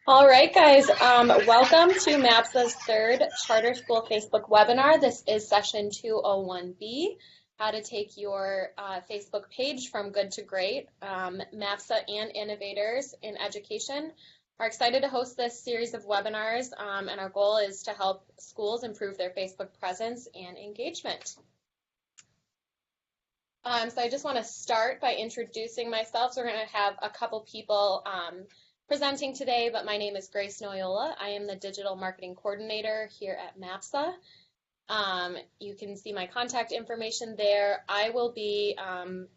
All right, guys, welcome to MAPSA's third Charter School Facebook webinar. This is session 201B, how to take your Facebook page from good to great. MAPSA and Innovators in Education are excited to host this series of webinars, and our goal is to help schools improve their Facebook presence and engagement. So I just want to start by introducing myself. So we're going to have a couple people presenting today, but my name is Grace Noyola. I am the Digital Marketing Coordinator here at MAPSA. You can see my contact information there. I will be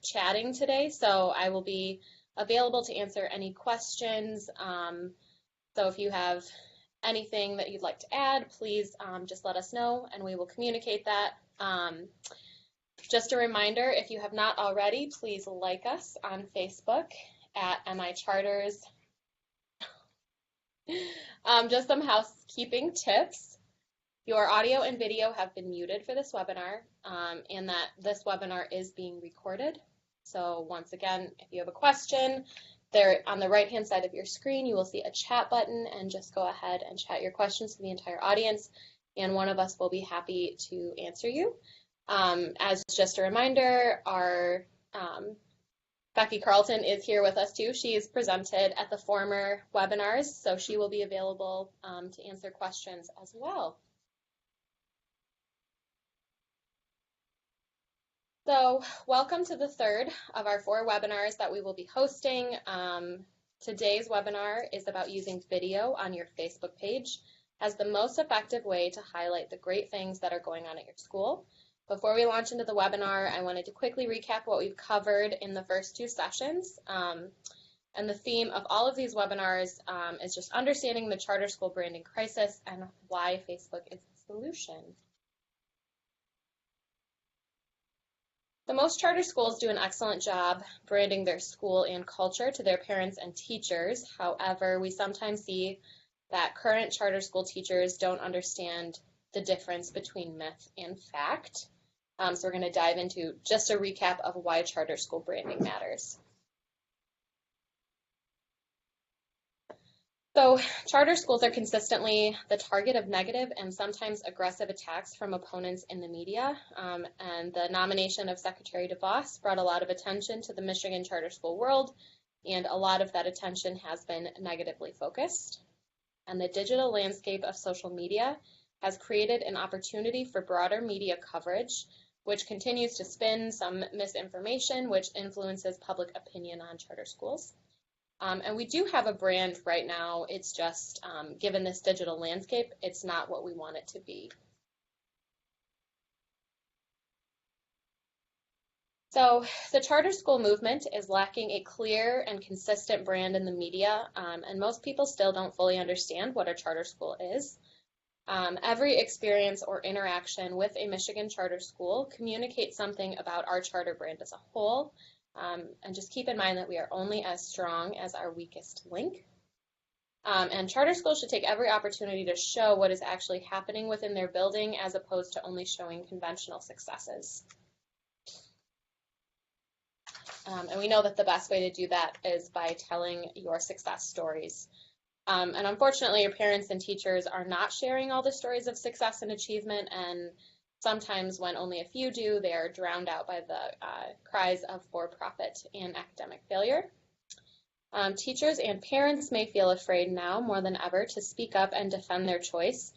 chatting today, so I will be available to answer any questions. So if you have anything that you'd like to add, please just let us know and we will communicate that. Just a reminder, if you have not already, please like us on Facebook at MI Charters. Just some housekeeping tips. Your audio and video have been muted for this webinar, and that this webinar is being recorded. So once again, if you have a question, there on the right-hand side of your screen, you will see a chat button, and just go ahead and chat your questions to the entire audience, and one of us will be happy to answer you. As just a reminder, our Becky Carlton is here with us too. She's presented at the former webinars, so she will be available to answer questions as well. So welcome to the third of our 4 webinars that we will be hosting. Today's webinar is about using video on your Facebook page as the most effective way to highlight the great things that are going on at your school. Before we launch into the webinar, I wanted to quickly recap what we've covered in the first 2 sessions. And the theme of all of these webinars is just understanding the charter school branding crisis and why Facebook is the solution. Most charter schools do an excellent job branding their school and culture to their parents and teachers. However, we sometimes see that current charter school teachers don't understand the difference between myth and fact. So we're going to dive into just a recap of why charter school branding matters. So charter schools are consistently the target of negative and sometimes aggressive attacks from opponents in the media. And the nomination of Secretary DeVos brought a lot of attention to the Michigan charter school world, and a lot of that attention has been negatively focused. And the digital landscape of social media has created an opportunity for broader media coverage, which continues to spin some misinformation, which influences public opinion on charter schools. And we do have a brand right now. It's just, given this digital landscape, it's not what we want it to be. So the charter school movement is lacking a clear and consistent brand in the media, and most people still don't fully understand what a charter school is. Every experience or interaction with a Michigan charter school communicates something about our charter brand as a whole. And just keep in mind that we are only as strong as our weakest link. And charter schools should take every opportunity to show what is actually happening within their building as opposed to only showing conventional successes. And we know that the best way to do that is by telling your success stories. And unfortunately, your parents and teachers are not sharing all the stories of success and achievement, and sometimes when only a few do, they are drowned out by the cries of for-profit and academic failure. Teachers and parents may feel afraid now more than ever to speak up and defend their choice.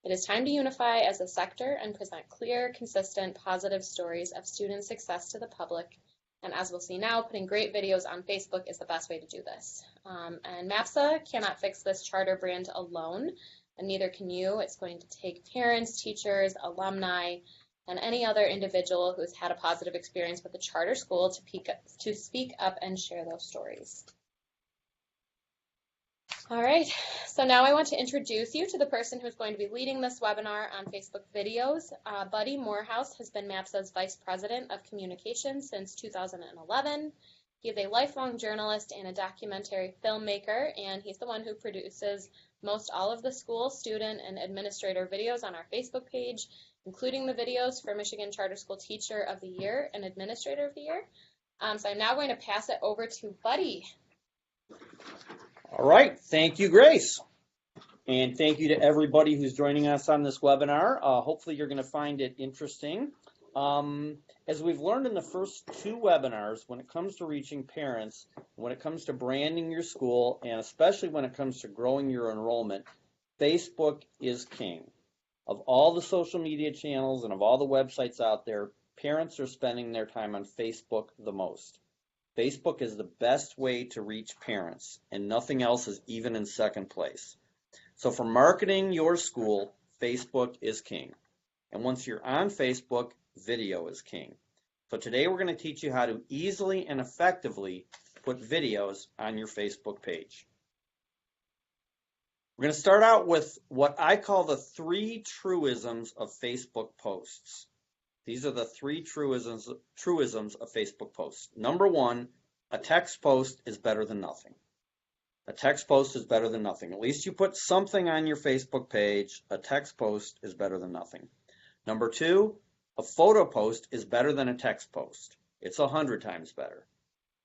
It is time to unify as a sector and present clear, consistent, positive stories of student success to the public. And as we'll see now, putting great videos on Facebook is the best way to do this. And MAPSA cannot fix this charter brand alone, and neither can you. It's going to take parents, teachers, alumni, and any other individual who's had a positive experience with a charter school to speak up and share those stories. All right, so now I want to introduce you to the person who's going to be leading this webinar on Facebook videos. Buddy Morehouse has been MAPSA's Vice President of Communications since 2011. He is a lifelong journalist and a documentary filmmaker, and he's the one who produces most all of the school, student, and administrator videos on our Facebook page, including the videos for Michigan Charter School Teacher of the Year and Administrator of the Year. So I'm now going to pass it over to Buddy. All right, thank you, Grace. And thank you to everybody who's joining us on this webinar. Hopefully you're going to find it interesting. As we've learned in the first two webinars, when it comes to reaching parents, when it comes to branding your school, and especially when it comes to growing your enrollment, Facebook is king. Of all the social media channels and of all the websites out there, parents are spending their time on Facebook the most. Facebook is the best way to reach parents, and nothing else is even in second place. So for marketing your school, Facebook is king. And once you're on Facebook, video is king. So today we're going to teach you how to easily and effectively put videos on your Facebook page. We're going to start out with what I call the 3 truisms of Facebook posts. These are the 3 truisms of Facebook posts. Number 1, a text post is better than nothing. A text post is better than nothing. At least you put something on your Facebook page. A text post is better than nothing. Number 2, a photo post is better than a text post. It's 100 times better.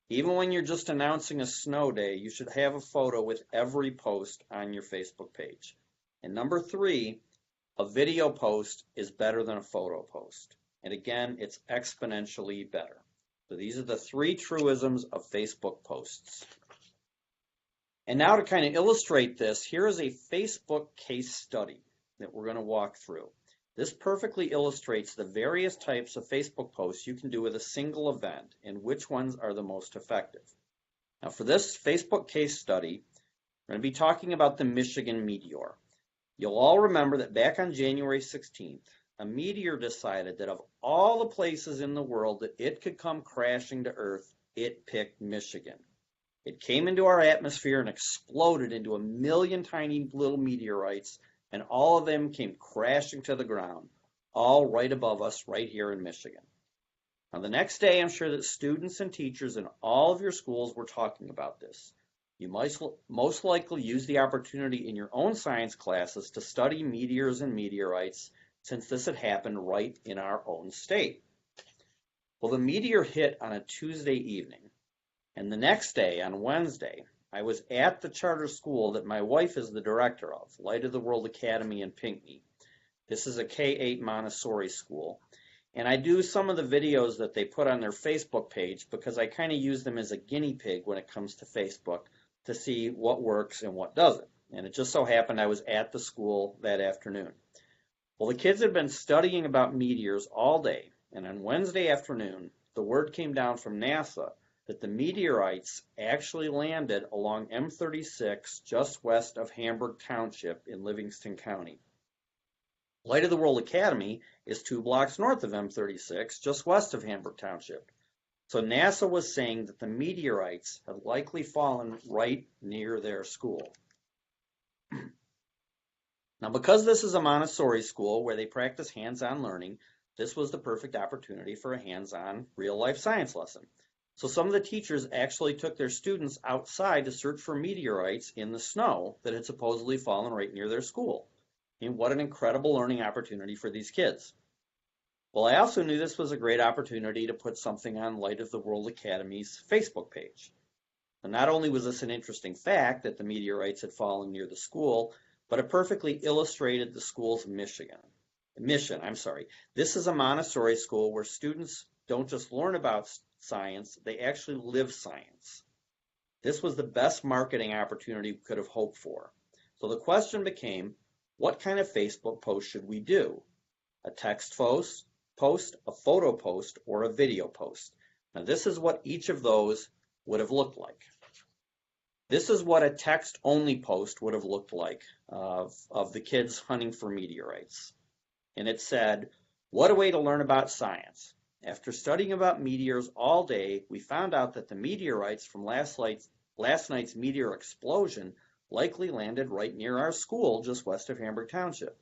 Even when you're just announcing a snow day, you should have a photo with every post on your Facebook page. And number 3, a video post is better than a photo post. And again, it's exponentially better. So these are the 3 truisms of Facebook posts. And now to kind of illustrate this, here is a Facebook case study that we're going to walk through. This perfectly illustrates the various types of Facebook posts you can do with a single event and which ones are the most effective. Now for this Facebook case study, we're going to be talking about the Michigan meteor. You'll all remember that back on January 16th, a meteor decided that of all the places in the world that it could come crashing to Earth, it picked Michigan. It came into our atmosphere and exploded into 1 million tiny little meteorites, and all of them came crashing to the ground, all right above us, right here in Michigan. Now, the next day, I'm sure that students and teachers in all of your schools were talking about this. You might most likely use the opportunity in your own science classes to study meteors and meteorites, since this had happened right in our own state. Well, the meteor hit on a Tuesday evening. And the next day, on Wednesday, I was at the charter school that my wife is the director of, Light of the World Academy in Pinckney. This is a K-8 Montessori school. And I do some of the videos that they put on their Facebook page because I kind of use them as a guinea pig when it comes to Facebook to see what works and what doesn't. And it just so happened I was at the school that afternoon. Well, the kids had been studying about meteors all day, and on Wednesday afternoon, the word came down from NASA that the meteorites actually landed along M36 just west of Hamburg Township in Livingston County. Light of the World Academy is 2 blocks north of M36, just west of Hamburg Township. So NASA was saying that the meteorites had likely fallen right near their school. Now, because this is a Montessori school where they practice hands-on learning, this was the perfect opportunity for a hands-on real-life science lesson. So some of the teachers actually took their students outside to search for meteorites in the snow that had supposedly fallen right near their school. And what an incredible learning opportunity for these kids. Well, I also knew this was a great opportunity to put something on Light of the World Academy's Facebook page. And not only was this an interesting fact that the meteorites had fallen near the school, but it perfectly illustrated the school's mission. This is a Montessori school where students don't just learn about science, they actually live science. This was the best marketing opportunity we could have hoped for. So the question became, what kind of Facebook post should we do? A text post, a photo post, or a video post? Now this is what each of those would have looked like. This is what a text-only post would have looked like of the kids hunting for meteorites. And it said, what a way to learn about science. After studying about meteors all day, we found out that the meteorites from last night's meteor explosion likely landed right near our school just west of Hamburg Township.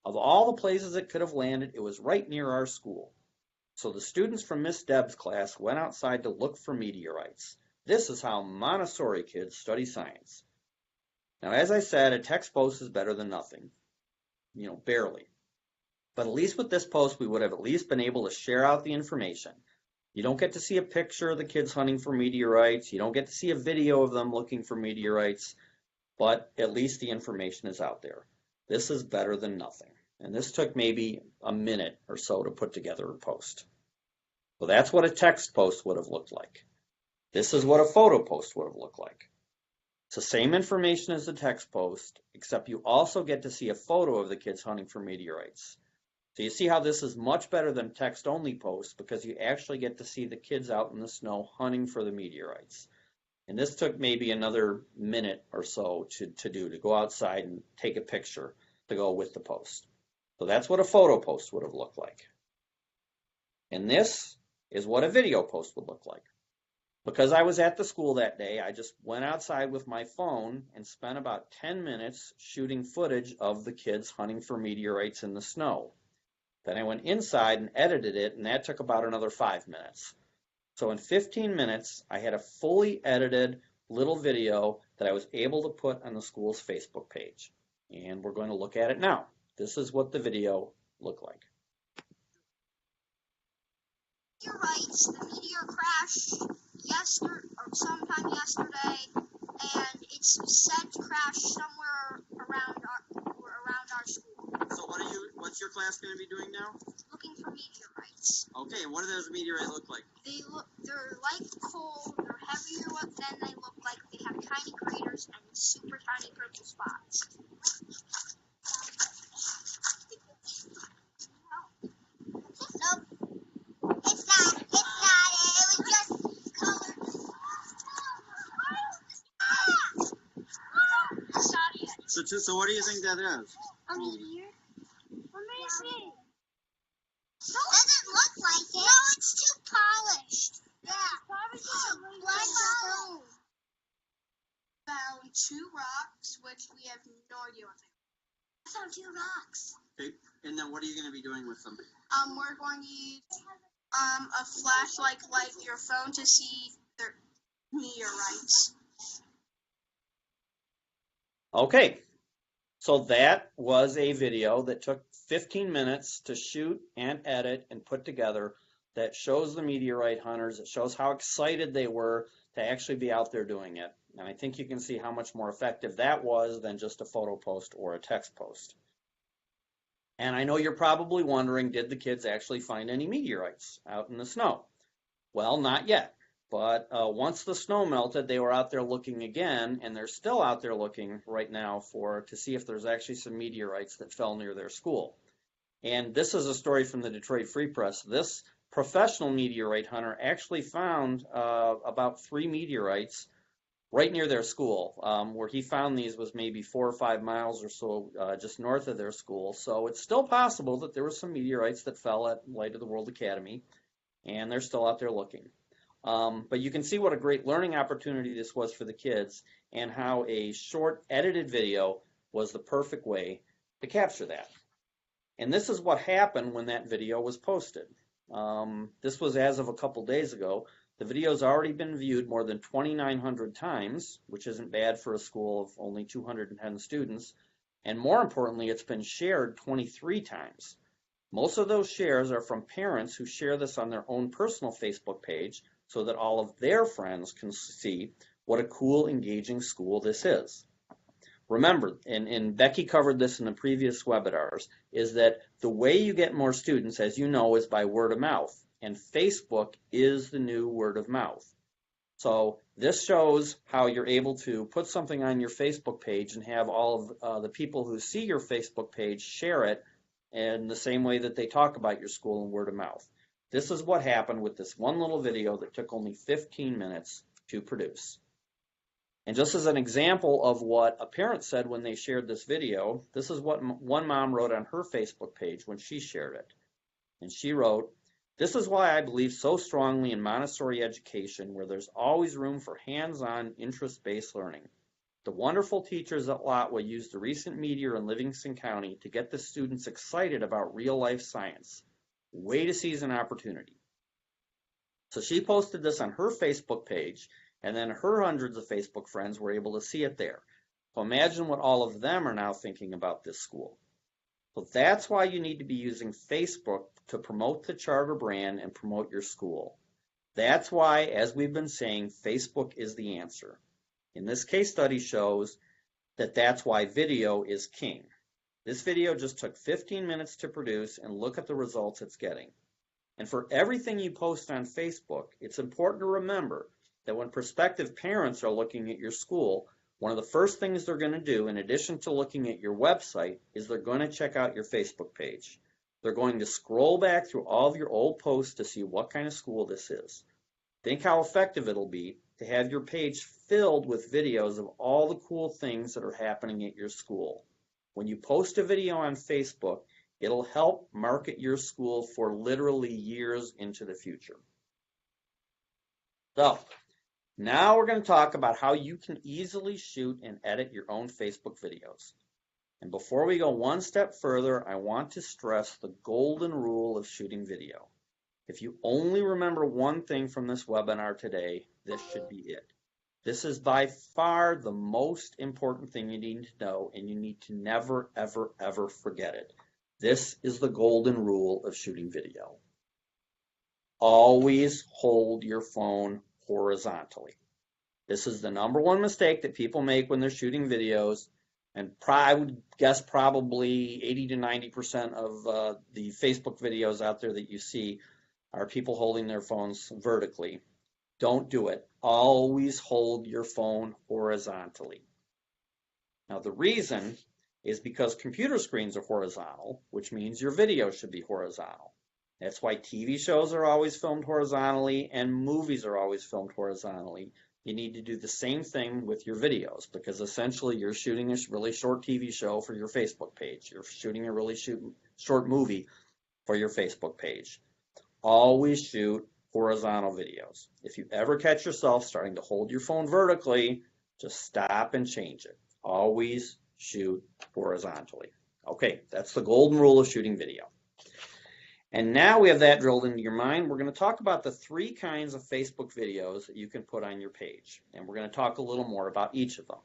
Of all the places it could have landed, it was right near our school. So the students from Miss Deb's class went outside to look for meteorites. This is how Montessori kids study science. Now, as I said, a text post is better than nothing. Barely. But at least with this post, we would have at least been able to share out the information. You don't get to see a picture of the kids hunting for meteorites. You don't get to see a video of them looking for meteorites. but at least the information is out there. This is better than nothing. And this took maybe a minute or so to put together a post. So that's what a text post would have looked like. This is what a photo post would have looked like. It's the same information as the text post, except you also get to see a photo of the kids hunting for meteorites. So you see how this is much better than text-only posts because you actually get to see the kids out in the snow hunting for the meteorites. And this took maybe another minute or so to go outside and take a picture to go with the post. So that's what a photo post would have looked like. And this is what a video post would look like. Because I was at the school that day, I just went outside with my phone and spent about 10 minutes shooting footage of the kids hunting for meteorites in the snow. Then I went inside and edited it, and that took about another 5 minutes. So in 15 minutes, I had a fully edited little video that I was able to put on the school's Facebook page. And we're going to look at it now. This is what the video looked like. Meteorites, the meteor crashed sometime yesterday, and it's said to crash somewhere around our school. So what's your class going to be doing now? Looking for meteorites. Okay, and what do those meteorites look like? They're like coal, they're heavier than they look like. They have tiny craters and super tiny purple spots. Nope. It's not. It was just colored. So what do you think that is? A meteor? What may it be? Doesn't look like it. No, it's too polished. Yeah. Probably black stone. Found 2 rocks, which we have no idea what they are. I found 2 rocks. Okay, and then what are you going to be doing with them? We're going to use a flashlight like your phone to see the meteorites. Okay, so that was a video that took 15 minutes to shoot and edit and put together that shows the meteorite hunters. It shows how excited they were to actually be out there doing it. And I think you can see how much more effective that was than just a photo post or a text post. And I know you're probably wondering, did the kids actually find any meteorites out in the snow? Well, not yet. But once the snow melted, they were out there looking again, and they're still out there looking right now to see if there's actually some meteorites that fell near their school. And this is a story from the Detroit Free Press. This professional meteorite hunter actually found about 3 meteorites right near their school. Where he found these was maybe 4 or 5 miles or so just north of their school. So it's still possible that there were some meteorites that fell at Light of the World Academy, and they're still out there looking. But you can see what a great learning opportunity this was for the kids and how a short edited video was the perfect way to capture that. And this is what happened when that video was posted. This was as of a couple days ago. The video's already been viewed more than 2,900 times, which isn't bad for a school of only 210 students. And more importantly, it's been shared 23 times. Most of those shares are from parents who share this on their own personal Facebook page so that all of their friends can see what a cool, engaging school this is. Remember, and Becky covered this in the previous webinars, is that the way you get more students, as you know, is by word of mouth. And Facebook is the new word of mouth. So this shows how you're able to put something on your Facebook page and have all of the people who see your Facebook page share it in the same way that they talk about your school in word of mouth. This is what happened with this one little video that took only 15 minutes to produce. And just as an example of what a parent said when they shared this video, this is what one mom wrote on her Facebook page when she shared it. And she wrote, "This is why I believe so strongly in Montessori education, where there's always room for hands-on, interest-based learning. The wonderful teachers at Lotwa used the recent meteor in Livingston County to get the students excited about real-life science. Way to seize an opportunity." So she posted this on her Facebook page, and then her hundreds of Facebook friends were able to see it there. So imagine what all of them are now thinking about this school. So that's why you need to be using Facebook to promote the charter brand and promote your school. That's why, as we've been saying, Facebook is the answer. And this case study shows that's why video is king. This video just took 15 minutes to produce, and look at the results it's getting. And for everything you post on Facebook, it's important to remember that when prospective parents are looking at your school, one of the first things they're going to do, in addition to looking at your website, is they're going to check out your Facebook page. They're going to scroll back through all of your old posts to see what kind of school this is. Think how effective it'll be to have your page filled with videos of all the cool things that are happening at your school. When you post a video on Facebook, it'll help market your school for literally years into the future. So, now we're going to talk about how you can easily shoot and edit your own Facebook videos. And before we go one step further, I want to stress the golden rule of shooting video. If you only remember one thing from this webinar today, this should be it. This is by far the most important thing you need to know, and you need to never, ever, ever forget it. This is the golden rule of shooting video. Always hold your phone horizontally. This is the number one mistake that people make when they're shooting videos, and I would guess probably 80 to 90% of the Facebook videos out there that you see are people holding their phones vertically. Don't do it. Always hold your phone horizontally. Now the reason is because computer screens are horizontal, which means your video should be horizontal. That's why TV shows are always filmed horizontally and movies are always filmed horizontally. You need to do the same thing with your videos, because essentially you're shooting a really short TV show for your Facebook page. You're shooting a really short movie for your Facebook page. Always shoot horizontal videos. If you ever catch yourself starting to hold your phone vertically, just stop and change it. Always shoot horizontally. Okay, that's the golden rule of shooting video. And now we have that drilled into your mind, we're going to talk about the three kinds of Facebook videos that you can put on your page. And we're going to talk a little more about each of them.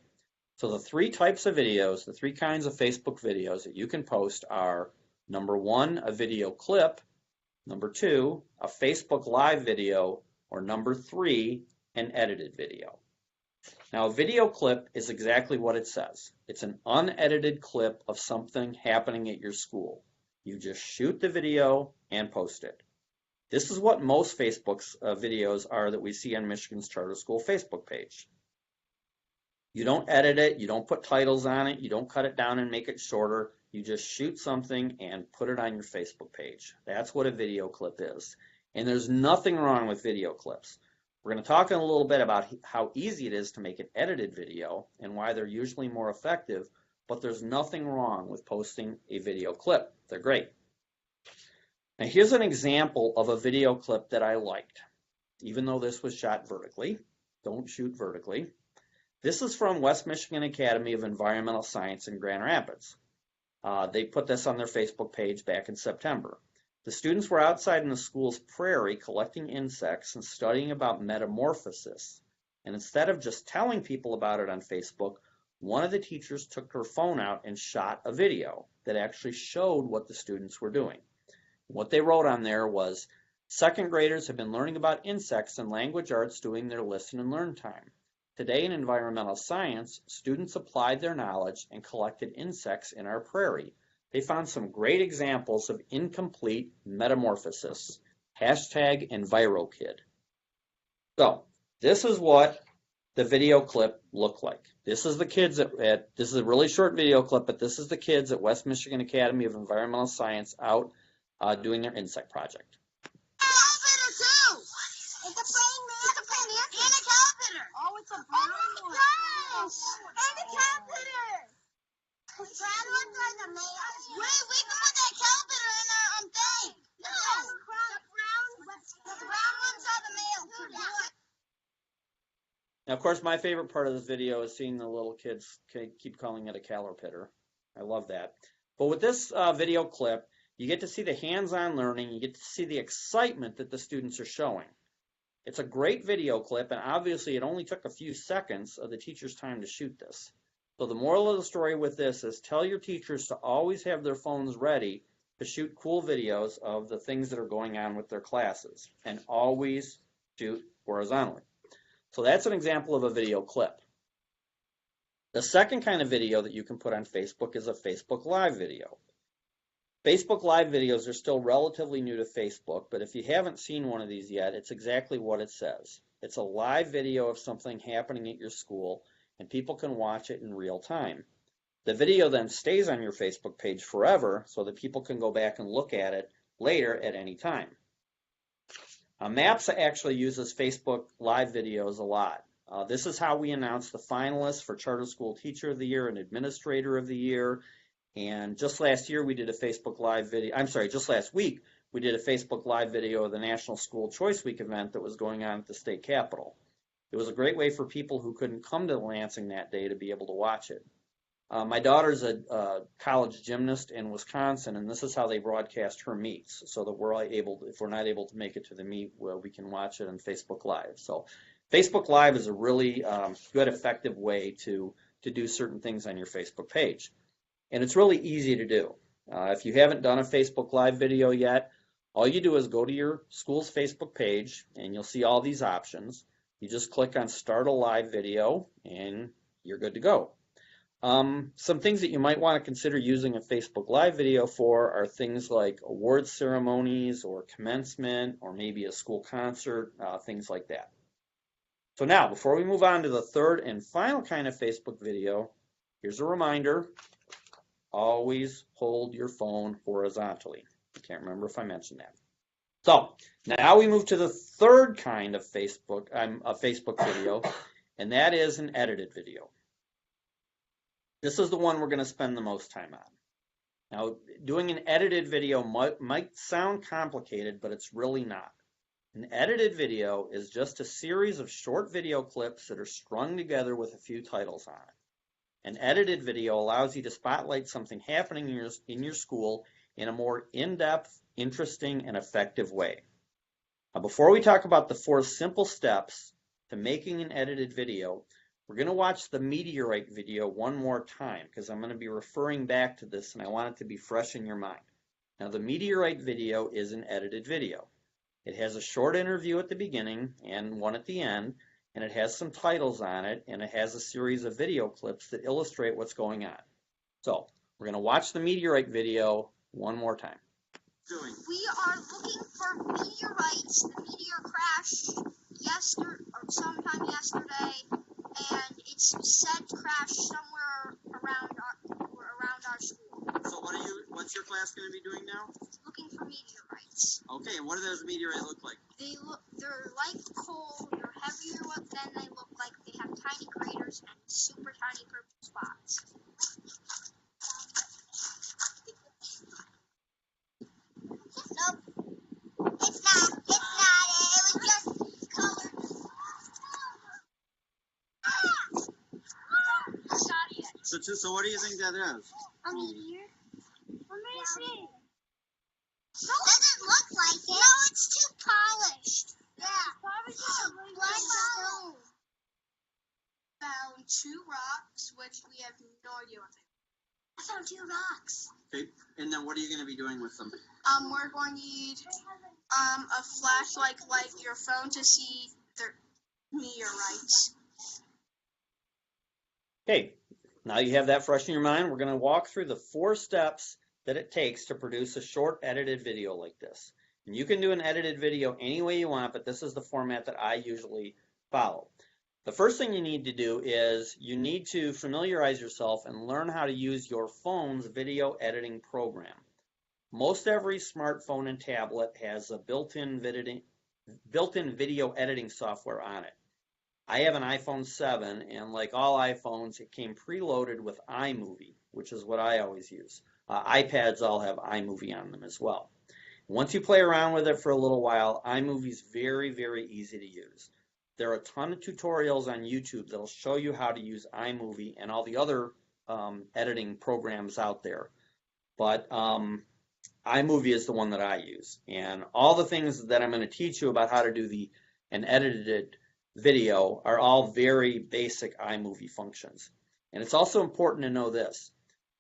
So the three types of videos, the three kinds of Facebook videos that you can post are, number one, a video clip, number two, a Facebook Live video, or number three, an edited video. Now, a video clip is exactly what it says. It's an unedited clip of something happening at your school. You just shoot the video and post it. This is what most Facebook's videos are that we see on Michigan's Charter School Facebook page. You don't edit it, you don't put titles on it, you don't cut it down and make it shorter. You just shoot something and put it on your Facebook page. That's what a video clip is. And there's nothing wrong with video clips. We're going to talk in a little bit about how easy it is to make an edited video and why they're usually more effective, but there's nothing wrong with posting a video clip. They're great. Now here's an example of a video clip that I liked. Even though this was shot vertically, don't shoot vertically. This is from West Michigan Academy of Environmental Science in Grand Rapids. They put this on their Facebook page back in September. The students were outside in the school's prairie collecting insects and studying about metamorphosis. And instead of just telling people about it on Facebook, one of the teachers took her phone out and shot a video that actually showed what the students were doing. What they wrote on there was, second graders have been learning about insects and language arts during their listen and learn time. Today in environmental science, students applied their knowledge and collected insects in our prairie. They found some great examples of incomplete metamorphosis. Hashtag EnviroKid. So, this is what the video clip looked like. This is the kids this is a really short video clip, but this is the kids at West Michigan Academy of Environmental Science out doing their insect project. Now, of course, my favorite part of this video is seeing the little kids keep calling it a caterpillar. I love that. But with this video clip, you get to see the hands-on learning. You get to see the excitement that the students are showing. It's a great video clip, and obviously it only took a few seconds of the teacher's time to shoot this. So the moral of the story with this is tell your teachers to always have their phones ready to shoot cool videos of the things that are going on with their classes, and always shoot horizontally. So that's an example of a video clip. The second kind of video that you can put on Facebook is a Facebook Live video. Facebook Live videos are still relatively new to Facebook, but if you haven't seen one of these yet, it's exactly what it says. It's a live video of something happening at your school, and people can watch it in real time. The video then stays on your Facebook page forever so that people can go back and look at it later at any time. Maps actually uses Facebook Live videos a lot. This is how we announce the finalists for Charter School Teacher of the Year and Administrator of the Year. And just last year we did a Facebook Live video, just last week we did a Facebook Live video of the National School Choice Week event that was going on at the state capitol. It was a great way for people who couldn't come to Lansing that day to be able to watch it. My daughter's a college gymnast in Wisconsin, and this is how they broadcast her meets, so that we're able to, if we're not able to make it to the meet, well, we can watch it on Facebook Live. So Facebook Live is a really good, effective way to do certain things on your Facebook page. And it's really easy to do. If you haven't done a Facebook Live video yet, all you do is go to your school's Facebook page, and you'll see all these options. You just click on Start a Live Video, and you're good to go. Some things that you might want to consider using a Facebook Live video for are things like awards ceremonies or commencement or maybe a school concert, things like that. So now, before we move on to the third and final kind of Facebook video, here's a reminder. Always hold your phone horizontally. I can't remember if I mentioned that. So now we move to the third kind of Facebook video, and that is an edited video. This is the one we're going to spend the most time on. Now, doing an edited video might sound complicated, but it's really not. An edited video is just a series of short video clips that are strung together with a few titles on it. An edited video allows you to spotlight something happening in your school in a more in-depth, interesting, and effective way. Now, before we talk about the 4 simple steps to making an edited video, we're going to watch the Meteorite video one more time because I'm going to be referring back to this and I want it to be fresh in your mind. Now, the Meteorite video is an edited video. It has a short interview at the beginning and one at the end, and it has some titles on it, and it has a series of video clips that illustrate what's going on. So, we're going to watch the Meteorite video one more time. We are looking for meteorites. The meteor crashed sometime yesterday, and it's said to crash somewhere around our school. So what's your class going to be doing now? Looking for meteorites. Okay, and what do those meteorites look like? They're like coal. They're heavier than they look like. They have tiny craters and super tiny purple spots. Nope. It's not. It was just colored. It's not yet. So what do you think that is? A meteor. Amazing. Doesn't look like it. No, it's too polished. Yeah. Probably just a black stone. Found 2 rocks, which we have no idea what they are. I found 2 rocks. Okay, and then what are you going to be doing with them? We're going to need a flashlight like your phone to see the meteorites. Okay, now you have that fresh in your mind. We're going to walk through the 4 steps that it takes to produce a short edited video like this. And you can do an edited video any way you want, but this is the format that I usually follow. The first thing you need to do is you need to familiarize yourself and learn how to use your phone's video editing program. Most every smartphone and tablet has a built-in video editing software on it. I have an iPhone 7, and like all iPhones, it came preloaded with iMovie, which is what I always use. iPads all have iMovie on them as well. Once you play around with it for a little while, iMovie is very, very easy to use. There are a ton of tutorials on YouTube that'll show you how to use iMovie and all the other editing programs out there. But iMovie is the one that I use. And all the things that I'm going to teach you about how to do an edited video are all very basic iMovie functions. And it's also important to know this,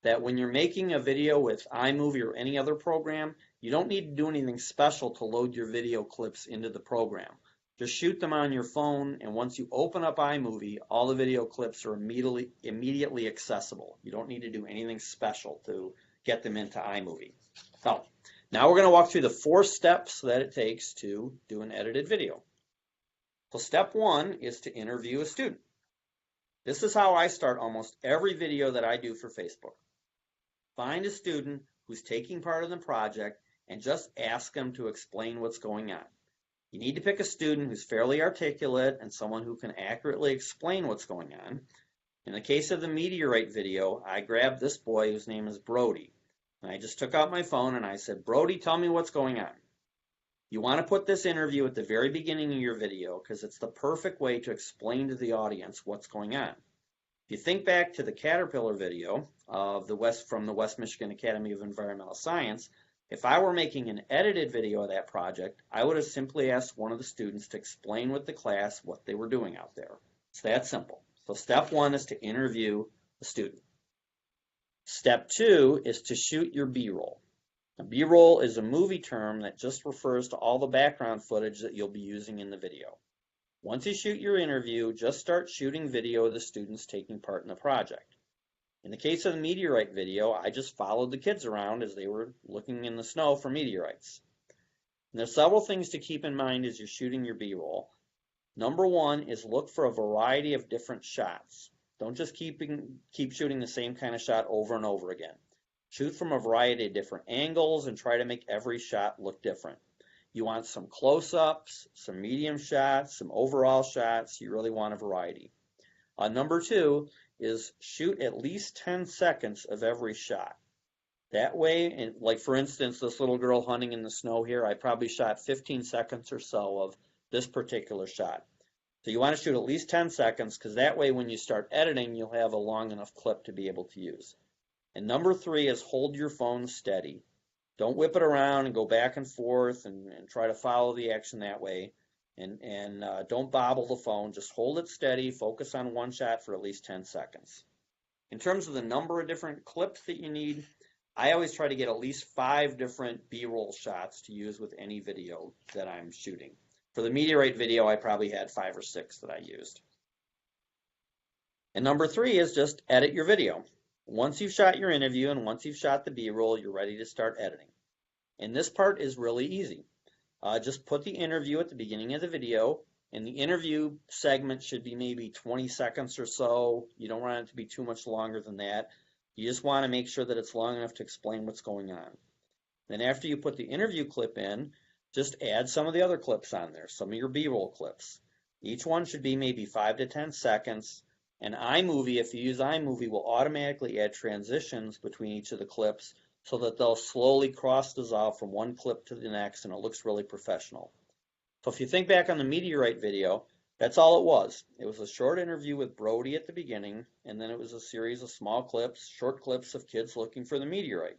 that when you're making a video with iMovie or any other program, you don't need to do anything special to load your video clips into the program. Just shoot them on your phone, and once you open up iMovie, all the video clips are immediately accessible. You don't need to do anything special to get them into iMovie. So, now we're going to walk through the 4 steps that it takes to do an edited video. So step 1 is to interview a student. This is how I start almost every video that I do for Facebook. Find a student who's taking part in the project and just ask them to explain what's going on. You need to pick a student who's fairly articulate and someone who can accurately explain what's going on. In the case of the meteorite video, I grabbed this boy whose name is Brody. And I just took out my phone and I said, Brody, tell me what's going on. You want to put this interview at the very beginning of your video because it's the perfect way to explain to the audience what's going on. If you think back to the Caterpillar video of from the West Michigan Academy of Environmental Science, if I were making an edited video of that project, I would have simply asked one of the students to explain with the class what they were doing out there. It's that simple. So step 1 is to interview the student. Step 2 is to shoot your B-roll. A B-roll is a movie term that just refers to all the background footage that you'll be using in the video. Once you shoot your interview, just start shooting video of the students taking part in the project. In the case of the meteorite video, I just followed the kids around as they were looking in the snow for meteorites. And there's several things to keep in mind as you're shooting your B-roll. Number 1 is look for a variety of different shots. Don't just keep shooting the same kind of shot over and over again. Shoot from a variety of different angles and try to make every shot look different. You want some close-ups, some medium shots, some overall shots. You really want a variety. Number 2 is shoot at least 10 seconds of every shot. That way, and like for instance, this little girl hunting in the snow here, I probably shot 15 seconds or so of this particular shot. So you want to shoot at least 10 seconds because that way when you start editing, you'll have a long enough clip to be able to use. And number 3 is hold your phone steady. Don't whip it around and go back and forth and try to follow the action that way. And don't bobble the phone. Just hold it steady. Focus on one shot for at least 10 seconds. In terms of the number of different clips that you need, I always try to get at least 5 different B-roll shots to use with any video that I'm shooting. For the meteorite video, I probably had 5 or 6 that I used. And number 3 is just edit your video. Once you've shot your interview and once you've shot the B-roll, you're ready to start editing. And this part is really easy. Just put the interview at the beginning of the video, and the interview segment should be maybe 20 seconds or so. You don't want it to be too much longer than that. You just want to make sure that it's long enough to explain what's going on. Then after you put the interview clip in, just add some of the other clips on there, some of your B-roll clips. Each one should be maybe 5 to 10 seconds. And iMovie, if you use iMovie, will automatically add transitions between each of the clips so that they'll slowly cross-dissolve from one clip to the next, and it looks really professional. So if you think back on the meteorite video, that's all it was. It was a short interview with Brody at the beginning, and then it was a series of small clips, short clips of kids looking for the meteorite.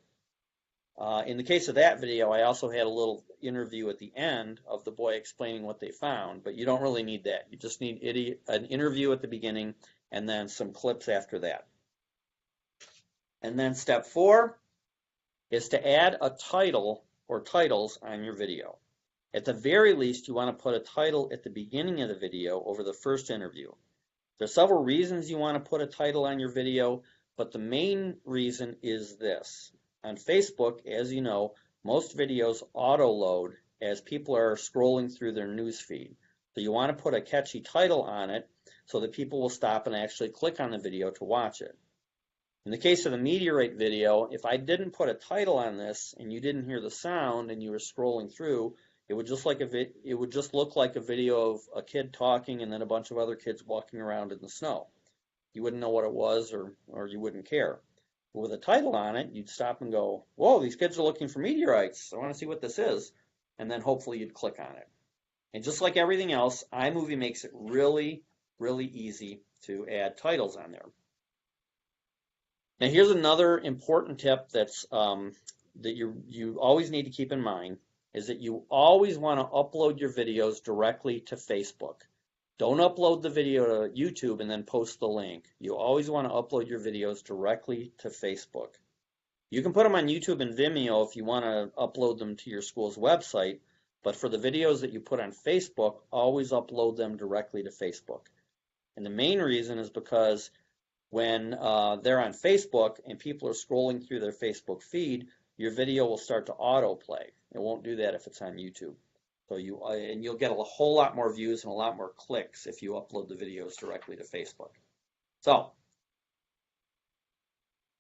In the case of that video, I also had a little interview at the end of the boy explaining what they found, but you don't really need that. You just need an interview at the beginning and then some clips after that. And then step 4 is to add a title or titles on your video. At the very least, you want to put a title at the beginning of the video over the first interview. There's several reasons you want to put a title on your video, but the main reason is this. On Facebook, as you know, most videos auto-load as people are scrolling through their news feed. So you want to put a catchy title on it so that people will stop and actually click on the video to watch it. In the case of the meteorite video, if I didn't put a title on this and you didn't hear the sound and you were scrolling through, it would just look like a video of a kid talking and then a bunch of other kids walking around in the snow. You wouldn't know what it was or you wouldn't care. But with a title on it, you'd stop and go, whoa, these kids are looking for meteorites. I want to see what this is. And then hopefully you'd click on it. And just like everything else, iMovie makes it really, really easy to add titles on there. Now here's another important tip that's that you always need to keep in mind, is that you always want to upload your videos directly to Facebook. Don't upload the video to YouTube and then post the link. You always want to upload your videos directly to Facebook. You can put them on YouTube and Vimeo if you want to upload them to your school's website, But for the videos that you put on Facebook, always upload them directly to Facebook. And the main reason is because when they're on Facebook and people are scrolling through their Facebook feed, your video will start to autoplay. It won't do that if it's on YouTube. So you'll get a whole lot more views and a lot more clicks if you upload the videos directly to Facebook. So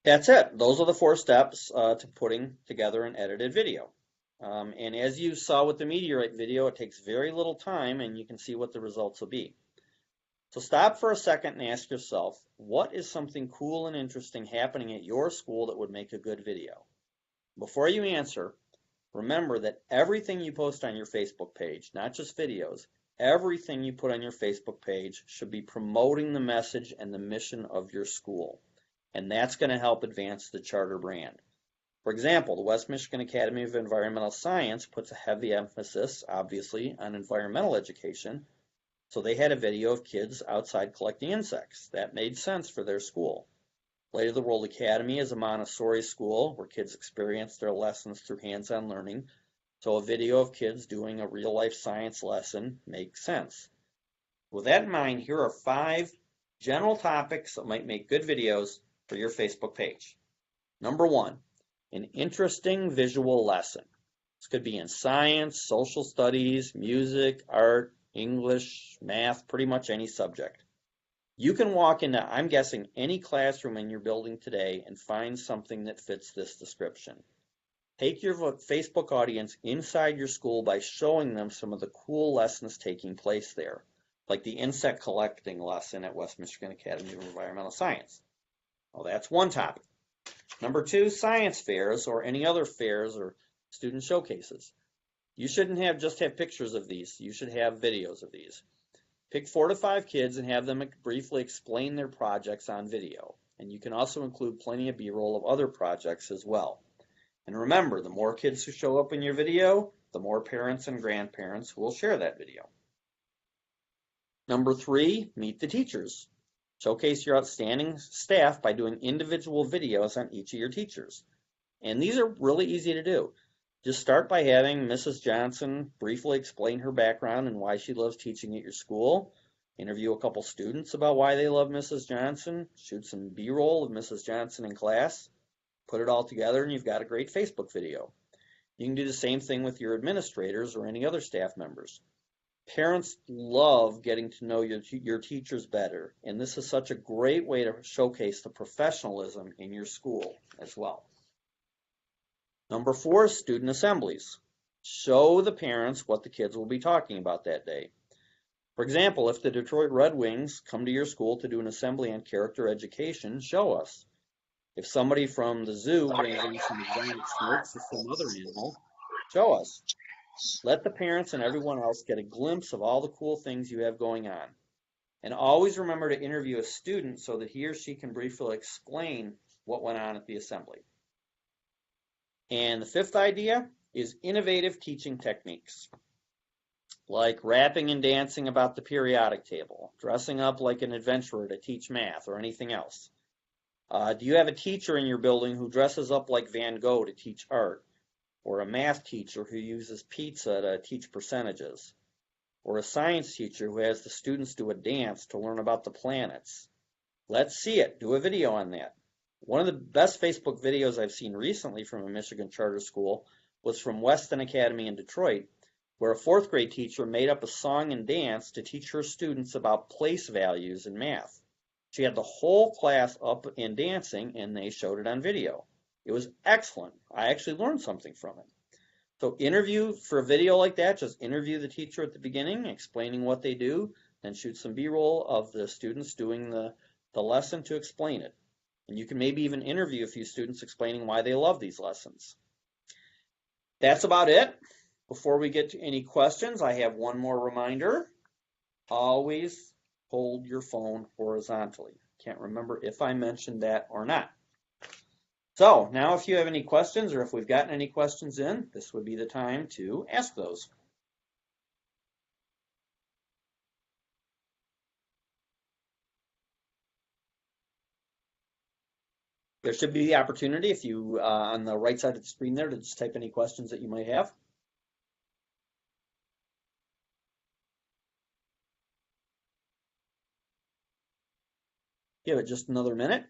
that's it. Those are the 4 steps to putting together an edited video. And as you saw with the Meteorite video, it takes very little time, and you can see what the results will be. So stop for a second and ask yourself, what is something cool and interesting happening at your school that would make a good video? Before you answer, remember that everything you post on your Facebook page, not just videos, everything you put on your Facebook page should be promoting the message and the mission of your school. And that's going to help advance the charter brand. For example, the West Michigan Academy of Environmental Science puts a heavy emphasis, obviously, on environmental education. So they had a video of kids outside collecting insects. That made sense for their school. Light of the World Academy is a Montessori school where kids experience their lessons through hands-on learning. So a video of kids doing a real-life science lesson makes sense. With that in mind, here are 5 general topics that might make good videos for your Facebook page. Number 1, an interesting visual lesson. This could be in science, social studies, music, art, English, math, pretty much any subject. You can walk into, I'm guessing, any classroom in your building today and find something that fits this description. Take your Facebook audience inside your school by showing them some of the cool lessons taking place there, like the insect collecting lesson at West Michigan Academy of Environmental Science. Well, that's one topic. Number 2, science fairs or any other fairs or student showcases. You shouldn't just have pictures of these. You should have videos of these. Pick 4 to 5 kids and have them briefly explain their projects on video. And you can also include plenty of B-roll of other projects as well. And remember, the more kids who show up in your video, the more parents and grandparents who will share that video. Number 3, meet the teachers. Showcase your outstanding staff by doing individual videos on each of your teachers. And these are really easy to do. Just start by having Mrs. Johnson briefly explain her background and why she loves teaching at your school. Interview a couple students about why they love Mrs. Johnson. Shoot some B-roll of Mrs. Johnson in class. Put it all together and you've got a great Facebook video. You can do the same thing with your administrators or any other staff members. Parents love getting to know your teachers better, and this is such a great way to showcase the professionalism in your school as well. Number 4, student assemblies. Show the parents what the kids will be talking about that day. For example, if the Detroit Red Wings come to your school to do an assembly on character education, show us. If somebody from the zoo brings in some giant snakes or some other animal, show us. Let the parents and everyone else get a glimpse of all the cool things you have going on. And always remember to interview a student so that he or she can briefly explain what went on at the assembly. And the 5th idea is innovative teaching techniques, like rapping and dancing about the periodic table, dressing up like an adventurer to teach math or anything else. Do you have a teacher in your building who dresses up like Van Gogh to teach art? Or a math teacher who uses pizza to teach percentages? Or a science teacher who has the students do a dance to learn about the planets? Let's see it. Do a video on that. One of the best Facebook videos I've seen recently from a Michigan charter school was from Weston Academy in Detroit, where a 4th grade teacher made up a song and dance to teach her students about place values in math. She had the whole class up and dancing, and they showed it on video. It was excellent. I actually learned something from it. So for a video like that, just interview the teacher at the beginning, explaining what they do, then shoot some B-roll of the students doing the lesson to explain it. And you can maybe even interview a few students explaining why they love these lessons. That's about it. Before we get to any questions, I have one more reminder. Always hold your phone horizontally. Can't remember if I mentioned that or not. So now if you have any questions or if we've gotten any questions in, this would be the time to ask those. There should be the opportunity if you on the right side of the screen there to just type any questions that you might have. Give it just another minute.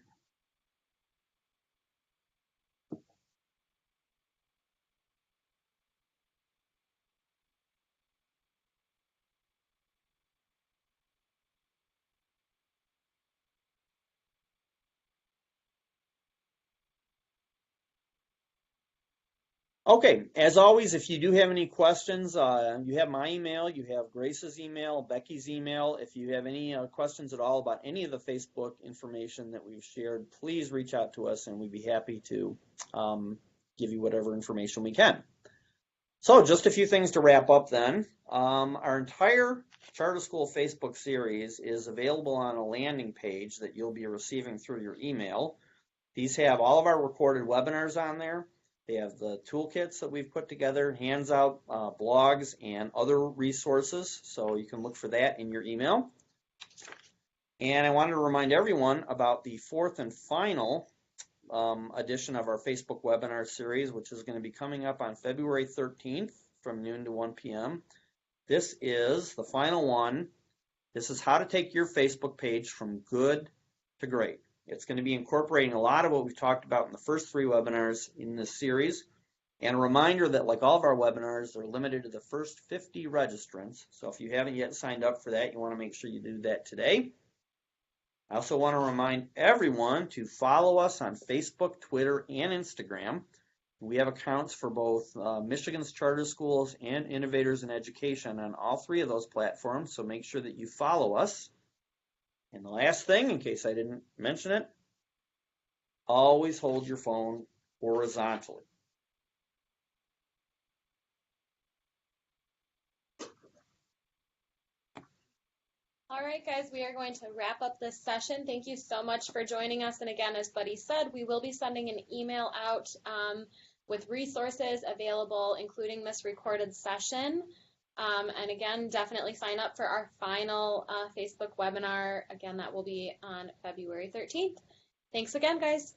Okay, as always, if you do have any questions, you have my email, you have Grace's email, Becky's email. If you have any questions at all about any of the Facebook information that we've shared, please reach out to us and we'd be happy to give you whatever information we can. So just a few things to wrap up then. Our entire Charter School Facebook series is available on a landing page that you'll be receiving through your email. These have all of our recorded webinars on there. They have the toolkits that we've put together, hands out, blogs, and other resources. So you can look for that in your email. And I wanted to remind everyone about the fourth and final edition of our Facebook webinar series, which is going to be coming up on February 13th from noon to 1 p.m. This is the final one. This is how to take your Facebook page from good to great. It's going to be incorporating a lot of what we've talked about in the first 3 webinars in this series. And a reminder that like all of our webinars, they're limited to the first 50 registrants. So if you haven't yet signed up for that, you want to make sure you do that today. I also want to remind everyone to follow us on Facebook, Twitter, and Instagram. We have accounts for both Michigan's charter schools and Innovators in Education on all 3 of those platforms, so make sure that you follow us. And the last thing, in case I didn't mention it, always hold your phone horizontally. All right, guys, we are going to wrap up this session. Thank you so much for joining us. And again, as Buddy said, we will be sending an email out with resources available, including this recorded session. And again, definitely sign up for our final Facebook webinar. Again, that will be on February 13th. Thanks again, guys.